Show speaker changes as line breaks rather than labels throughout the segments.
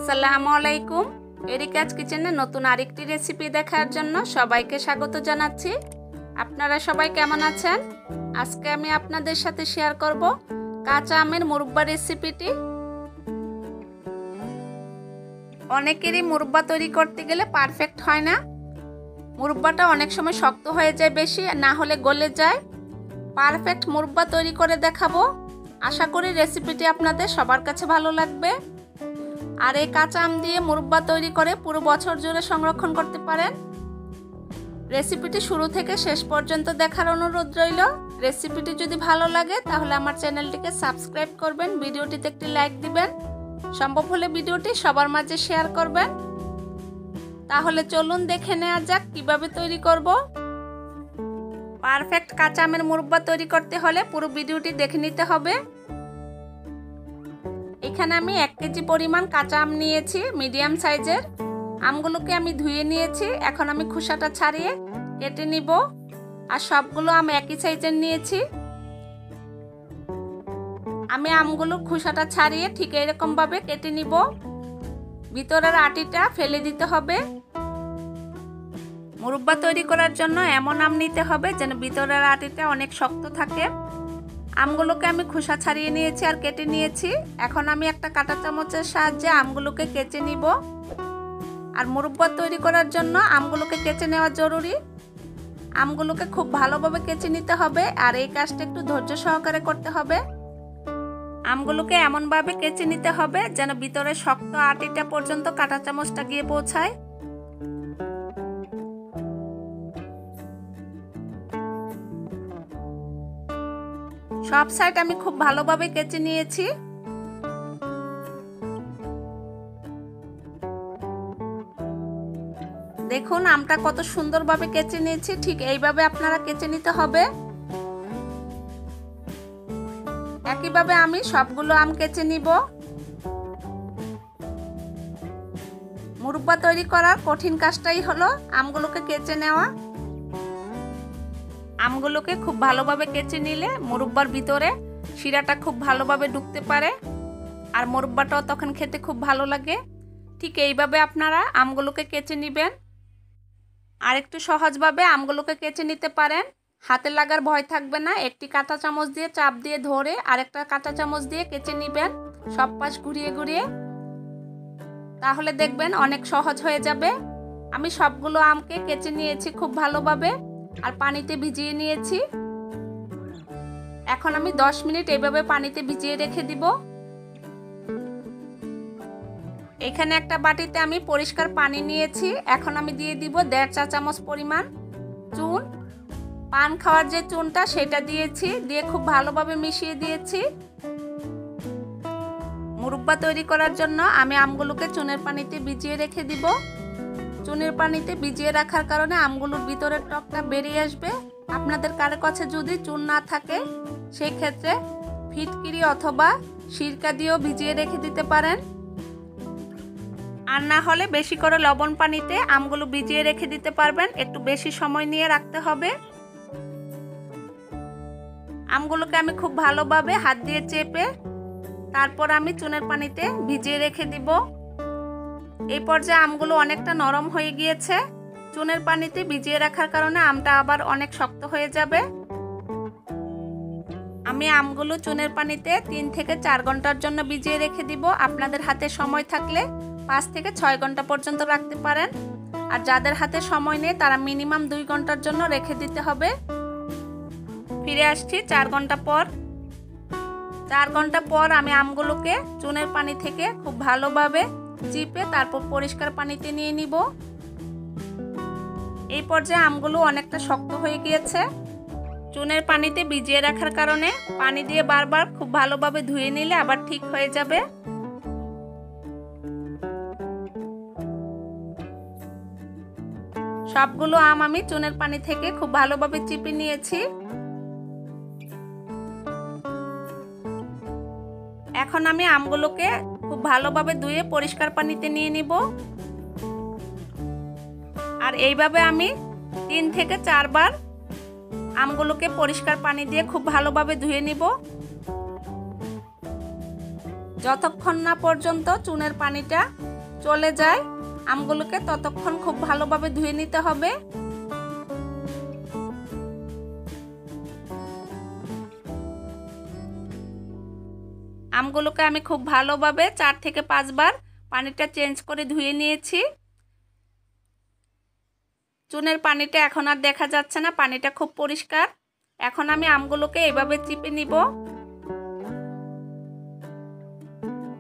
আসসালামু আলাইকুম। এরিকাজ কিচেনে নতুন আরেকটি রেসিপি দেখার জন্য সবাইকে স্বাগত জানাচ্ছি। আপনারা সবাই কেমন আছেন? আজকে আমি আপনাদের সাথে শেয়ার করব কাঁচা আমের মুরব্বা রেসিপিটি। অনেকেরই মুরব্বা তৈরি করতে গেলে পারফেক্ট হয় না। মুরব্বাটা অনেক সময় শক্ত হয়ে যায়, বেশি না হলে গলে যায়। পারফেক্ট মুরব্বা তৈরি করে দেখাবো। আশা করি রেসিপিটি আপনাদের সবার কাছে ভালো লাগবে। আর এই কাঁচা আম দিয়ে মুরব্বা তৈরি করে পুরো বছর জুড়ে সংরক্ষণ করতে পারেন। রেসিপিটি শুরু থেকে শেষ পর্যন্ত দেখার অনুরোধ রইল। রেসিপিটি যদি ভালো লাগে তাহলে আমার চ্যানেলটিকে সাবস্ক্রাইব করবেন, ভিডিওটিতে একটি লাইক দিবেন, সম্ভব হলে ভিডিওটি সবার মাঝে শেয়ার করবেন। তাহলে চলুন দেখে নেওয়া যাক কিভাবে তৈরি করব। পারফেক্ট কাঁচা আমের মুরব্বা তৈরি করতে হলে পুরো ভিডিওটি দেখে নিতে হবে। এখানে আমি 1 কেজি পরিমাণ কাঁচা আম নিয়েছি, মিডিয়াম সাইজের। আমগুলোকে আমি ধুয়ে নিয়েছি। এখন আমি খোসাটা ছাড়িয়ে কেটে নিব। আর সবগুলো আম একই সাইজের নিয়েছি। আমি আমগুলো খোসাটা ছাড়িয়ে ঠিক এরকম ভাবে কেটে নিব। ভিতরের আটিটা ফেলে দিতে হবে। মুরব্বা তৈরি করার জন্য এমন আম নিতে হবে যেন ভিতরের আটিটা অনেক শক্ত থাকে। আমগুলোকে আমি খোসা ছাড়িয়ে নিয়েছি আর কেটে নিয়েছি। এখন আমি একটা কাঁটা চামচের সাহায্যে আমগুলোকে কেচে নিব। আর মুরব্বা তৈরি করার জন্য আমগুলোকে কেচে নেওয়া জরুরি। আমগুলোকে খুব ভালোভাবে কেচে নিতে হবে। আর এই কাজটা একটু ধৈর্য সহকারে করতে হবে। আমগুলোকে এমনভাবে কেচে নিতে হবে যেন ভিতরে শক্ত আটিটা পর্যন্ত কাঁটা চামচটা গিয়ে পৌঁছায়। সব সাইড আমি খুব ভালোভাবে কেচে নিয়েছি। দেখুন আমটা কত সুন্দরভাবে কেচে নিয়েছি। ঠিক এইভাবে আপনারা কেচে নিতে হবে। একইভাবে আমি সবগুলো আম কেচে নিব। মুরব্বা তৈরি করার কঠিন কাজটাই হলো আমগুলোকে কেচে নেওয়া। আমগুলোকে খুব ভালোভাবে কেচে নিলে মুরব্বার ভিতরে শিরাটা খুব ভালোভাবে ঢুকতে পারে। আর মুরব্বাটাও তখন খেতে খুব ভালো লাগে। ঠিক এইভাবে আপনারা আমগুলোকে কেচে নেবেন। আর একটু সহজভাবে আমগুলোকে কেচে নিতে পারেন। হাতে লাগার ভয় থাকবে না। একটি কাঁটা চামচ দিয়ে চাপ দিয়ে ধরে আরেকটা কাঁটা চামচ দিয়ে কেচে নেবেন, সব পাশ ঘুরিয়ে ঘুরিয়ে। তাহলে দেখবেন অনেক সহজ হয়ে যাবে। আমি সবগুলো আমকে কেচে নিয়েছি খুব ভালোভাবে আর পানিতে ভিজিয়ে নিয়েছি। এখন আমি 10 মিনিট এইভাবে পানিতে ভিজিয়ে রেখে দিব। এখানে একটা বাটিতে আমি পরিষ্কার পানি নিয়েছি। এখন আমি দিয়ে দিব 1.5 চা চামচ পরিমাণ চুন। পান খাওয়ার যে চুনটা সেটা দিয়েছি, দিয়ে খুব ভালোভাবে মিশিয়ে দিয়েছি। মুরব্বা তৈরি করার জন্য আমি আমগুলোকে চুনের পানিতে ভিজিয়ে রেখে দিব। চুনের পানিতে ভিজিয়ে রাখার কারণে আমগুলোর ভিতরের টকটা বেরিয়ে আসবে। আপনাদের কারো কাছে যদি চুন না থাকে সেই ক্ষেত্রে ফিটকিরি অথবা সিরকা দিয়েও ভিজিয়ে রেখে দিতে পারেন। আর না হলে বেশি করে লবণ পানিতে আমগুলো ভিজিয়ে রেখে দিতে পারবেন। একটু বেশি সময় নিয়ে রাখতে হবে। আমগুলোকে আমি খুব ভালোভাবে হাত দিয়ে চেপে তারপর আমি চুনের পানিতে ভিজিয়ে রেখে দিব। এই পর্যায়ে আমগুলো অনেকটা নরম হয়ে গিয়েছে। চুনের পানিতে ভিজিয়ে রাখার কারণে আমটা আবার অনেক শক্ত হয়ে যাবে। আমি আমগুলো চুনের পানিতে 3 থেকে 4 ঘন্টার জন্য ভিজিয়ে রেখে দিব। আপনাদের হাতে সময় থাকলে 5 থেকে 6 ঘন্টা পর্যন্ত রাখতে পারেন। আর যাদের হাতে সময় নেই তারা মিনিমাম 2 ঘন্টার জন্য রেখে দিতে হবে। ফিরে আসছি 4 ঘন্টা পর। 4 ঘন্টা পর আমি আমগুলোকে চুনের পানি থেকে খুব ভালোভাবে চিপে তারপর পরিষ্কার পানিতে নিয়ে নিব। এই পর্যায়ে আমগুলো অনেকটা শক্ত হয়ে গিয়েছে। চুনের পানিতে ভিজিয়ে রাখার কারণে পানি দিয়ে বারবার খুব ভালোভাবে ধুয়ে নিলে আবার ঠিক হয়ে যাবে। সবগুলো আম আমি চুনের পানি থেকে খুব ভালোভাবে চিপে নিয়েছি। এখন আমি আমগুলোকে খুব ভালোভাবে ধুয়ে পরিষ্কার পানিতে নিয়ে নিব। আর এইভাবে আমি 3 থেকে 4 বার আমগুলোকে পরিষ্কার পানি দিয়ে খুব ভালোভাবে ধুয়ে নিব। যতক্ষণ না পর্যন্ত চুনের পানিটা চলে যায় আমগুলোকে ততক্ষণ খুব ভালোভাবে ধুয়ে নিতে হবে। আমগুলোকে আমি খুব ভালোভাবে 4 থেকে 5 বার পানিটা চেঞ্জ করে ধুয়ে নিয়েছি। চুনের পানিটা এখন আর দেখা যাচ্ছে না, পানিটা খুব পরিষ্কার। এখন আমি আমগুলোকে এভাবে চিপে নিব।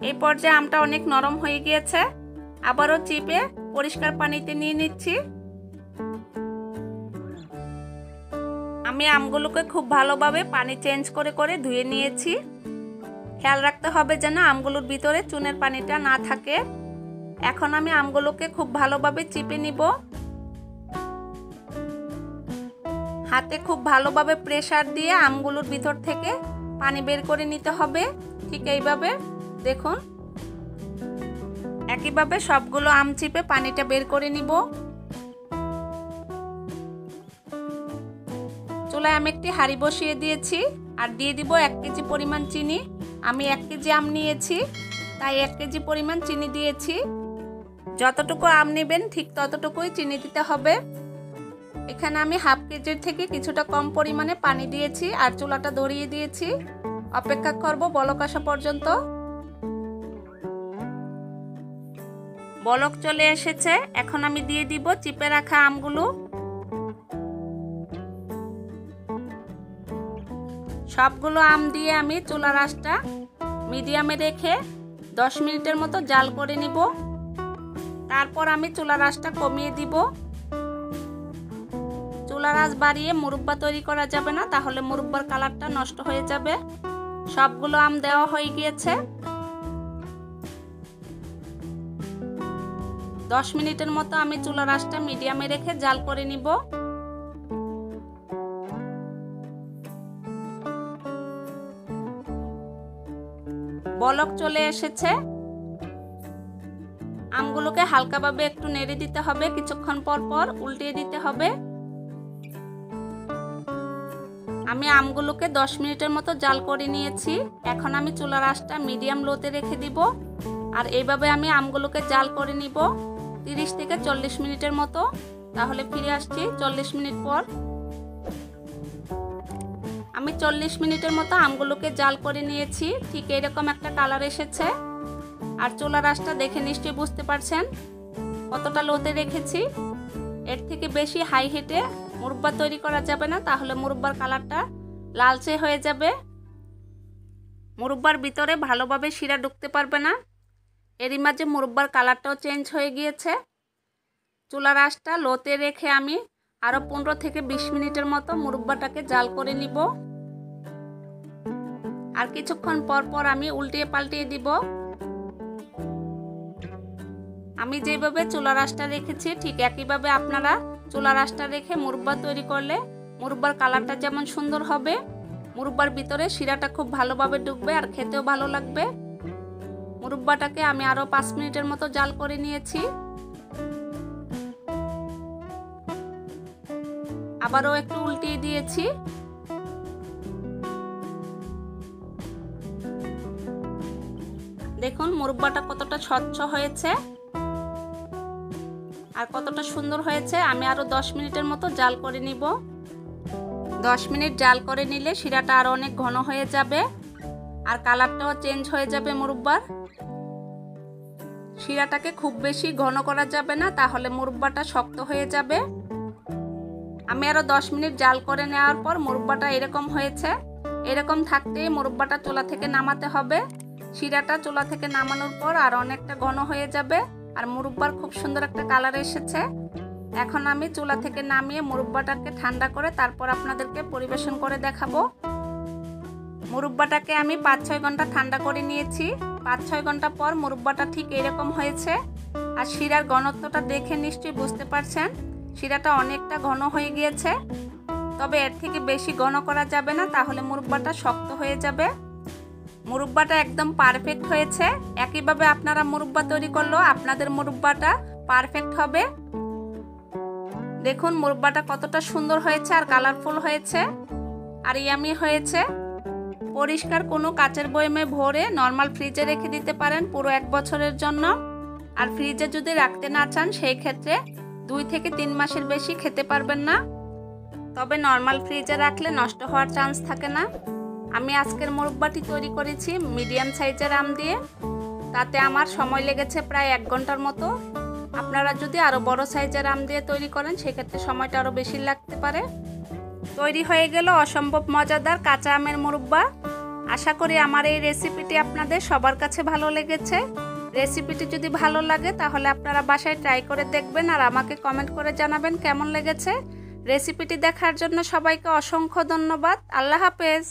এই পর্যায়ে আমটা অনেক নরম হয়ে গিয়েছে, আবারও চিপে পরিষ্কার পানিতে নিয়ে নিচ্ছি। আমি আমগুলোকে খুব ভালোভাবে পানি চেঞ্জ করে করে ধুয়ে নিয়েছি। খেয়াল রাখতে হবে যেন আমগুলোর ভিতরে চুনের পানিটা না থাকে। এখন আমি আমগুলোকে খুব ভালোভাবে চিপে নিব। হাতে খুব ভালোভাবে প্রেসার দিয়ে আমগুলোর ভিতর থেকে পানি বের করে নিতে হবে। ঠিক এইভাবে দেখুন, একইভাবে সবগুলো আম চিপে পানিটা বের করে নিব। চুলায় আমি একটি হাঁড়ি বসিয়ে দিয়েছি আর দিয়ে দিব 1 কেজি পরিমাণ চিনি। আমি 1 কেজি আম নিয়েছি, তাই 1 কেজি পরিমাণ চিনি দিয়েছি। যতটুকু আম নেবেন ঠিক ততটুকুই চিনি দিতে হবে। এখানে আমি হাফ কেজির থেকে কিছুটা কম পরিমাণে পানি দিয়েছি আর চুলাটা ধরিয়ে দিয়েছি। অপেক্ষা করব বলক আসা পর্যন্ত। বলক চলে এসেছে, এখন আমি দিয়ে দিব চিপে রাখা আমগুলো। সবগুলো আম দিয়ে আমি চুলার আঁচটা মিডিয়ামে রেখে 10 মিনিটের মতো জাল করে নিব। তারপর আমি চুলার আঁচটা কমিয়ে দিব। চুলার আঁচ বাড়িয়ে মুরব্বা তৈরি করা যাবে না, তাহলে মুরব্বার কালারটা নষ্ট হয়ে যাবে। সবগুলো আম দেওয়া হয়ে গিয়েছে। 10 মিনিটের মতো আমি চুলার আঁচটা মিডিয়ামে রেখে জাল করে নিব। বলক চলে এসেছে। আমগুলোকে হালকাভাবে একটু নেড়ে দিতে হবে, কিছুক্ষণ পর পর উল্টিয়ে দিতে হবে। আমি আমগুলোকে 10 মিনিটের মতো জাল করে নিয়েছি। এখন আমি চুলার আঁচটা মিডিয়াম লোতে রেখে দিব আর এইভাবে আমি আমগুলোকে জাল করে নিব 30 থেকে 40 মিনিটের মতো। তাহলে ফিরে আসছি 40 মিনিট পর। আমি 40 মিনিটের মতো আমগুলোকে জাল করে নিয়েছি। ঠিক এরকম একটা কালার এসেছে। আর চুলার আঁচটা দেখে নিশ্চয়ই বুঝতে পারছেন কতটা লোতে রেখেছি। এর থেকে বেশি হাই হিটে মুরব্বা তৈরি করা যাবে না, তাহলে মুরব্বার কালারটা লালচে হয়ে যাবে। মুরব্বার ভিতরে ভালোভাবে শিরা ঢুকতে পারবে না। এরই মাঝে মুরব্বার কালারটাও চেঞ্জ হয়ে গিয়েছে। চুলার আঁচটা লোতে রেখে আমি আরও 15 থেকে 20 মিনিটের মতো মুরব্বাটাকে জাল করে নিব। আর কিছুক্ষণ পর পর আমি উল্টিয়ে পাল্টিয়ে দিব। আমি যেভাবে চুলার আঁচটা রেখেছি ঠিক একইভাবে আপনারা চুলার আঁচটা রেখে মুরব্বা তৈরি করলে মুরব্বার কালারটা যেমন সুন্দর হবে, মুরব্বার ভিতরে শিরাটা খুব ভালোভাবে ঢুকবে আর খেতেও ভালো লাগবে। মুরব্বাটাকে আমি আরও 5 মিনিটের মতো জাল করে নিয়েছি। আবারও একটু উল্টিয়ে দিয়েছি। দেখুন মুরব্বাটা কতটা স্বচ্ছ হয়েছে আর কতটা সুন্দর হয়েছে। আমি আরও 10 মিনিটের মতো জাল করে নিব। 10 মিনিট জাল করে নিলে শিরাটা আরও অনেক ঘন হয়ে যাবে আর কালারটাও চেঞ্জ হয়ে যাবে মুরব্বার। শিরাটাকে খুব বেশি ঘন করা যাবে না, তাহলে মুরব্বাটা শক্ত হয়ে যাবে। আমি আরও 10 মিনিট জাল করে নেওয়ার পর মুরব্বাটা এরকম হয়েছে। এরকম থাকতেই মুরব্বাটা চুলা থেকে নামাতে হবে। শিরাটা চুলা থেকে নামানোর পর আর অনেকটা ঘন হয়ে যাবে আর মুরব্বার খুব সুন্দর একটা কালার এসেছে। এখন আমি চুলা থেকে নামিয়ে মুরব্বাটাকে ঠান্ডা করে তারপর আপনাদেরকে পরিবেশন করে দেখাবো। মুরব্বাটাকে আমি 5-6 ঘন্টা ঠান্ডা করে নিয়েছি। 5-6 ঘন্টা পর মুরব্বাটা ঠিক এরকম হয়েছে। আর শিরার ঘনত্বটা দেখে নিশ্চয়ই বুঝতে পারছেন শিরাটা অনেকটা ঘন হয়ে গিয়েছে। তবে এর থেকে বেশি ঘন করা যাবে না, তাহলে মুরব্বাটা শক্ত হয়ে যাবে। মুরব্বাটা একদম পারফেক্ট হয়েছে। একইভাবে আপনারা মুরব্বা তৈরি করলেও আপনাদের মুরব্বাটা পারফেক্ট হবে। দেখুন মুরব্বাটা কতটা সুন্দর হয়েছে আর কালারফুল হয়েছে আর ইয়ামি হয়েছে। পরিষ্কার কোনো কাচের বয়মে ভরে নর্মাল ফ্রিজে রেখে দিতে পারেন পুরো 1 বছরের জন্য। আর ফ্রিজে যদি রাখতে না চান সেই ক্ষেত্রে 2 থেকে 3 মাসের বেশি খেতে পারবেন না। তবে নর্মাল ফ্রিজে রাখলে নষ্ট হওয়ার চান্স থাকে না। আমি আজকের মুরব্বাটি তৈরি করেছি মিডিয়াম সাইজের আম দিয়ে। তাতে আমার সময় লেগেছে প্রায় 1 ঘন্টার মতো। আপনারা যদি আরও বড় সাইজের আম দিয়ে তৈরি করেন সেক্ষেত্রে সময়টা আরও বেশি লাগতে পারে। তৈরি হয়ে গেল অসম্ভব মজাদার কাঁচা আমের মুরব্বা। আশা করি আমার এই রেসিপিটি আপনাদের সবার কাছে ভালো লেগেছে। রেসিপিটি যদি ভালো লাগে তাহলে আপনারা বাসায় ট্রাই করে দেখবেন আর আমাকে কমেন্ট করে জানাবেন কেমন লেগেছে। রেসিপিটি দেখার জন্য সবাইকে অসংখ্য ধন্যবাদ। আল্লাহ হাফেজ।